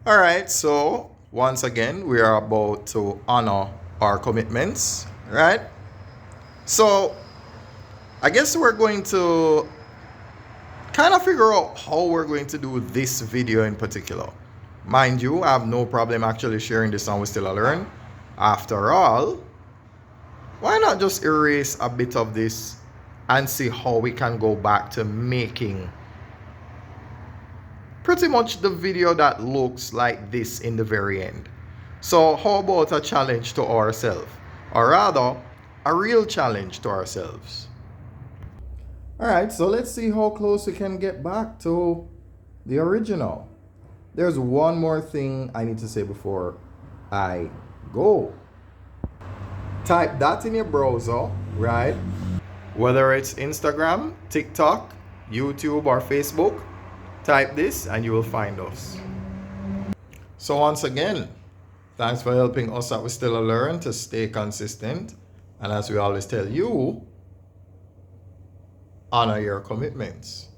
All right, so once again, we are about to honor our commitments, right? So I guess we're going to kind of figure out how we're going to do this video in particular. Mind you, I have no problem actually sharing this on We Still Learn. After all, why not just erase a bit of this and see how we can go back to making pretty much the video that looks like this in the very end. So how about a challenge to ourselves? Or rather, a real challenge to ourselves. Alright, so let's see how close we can get back to the original. There's one more thing I need to say before I go. Type that in your browser, right? Whether it's Instagram, TikTok, YouTube, or Facebook, type this and you will find us. So once again, thanks for helping us at We Still Learn to stay consistent. And as we always tell you, honor your commitments.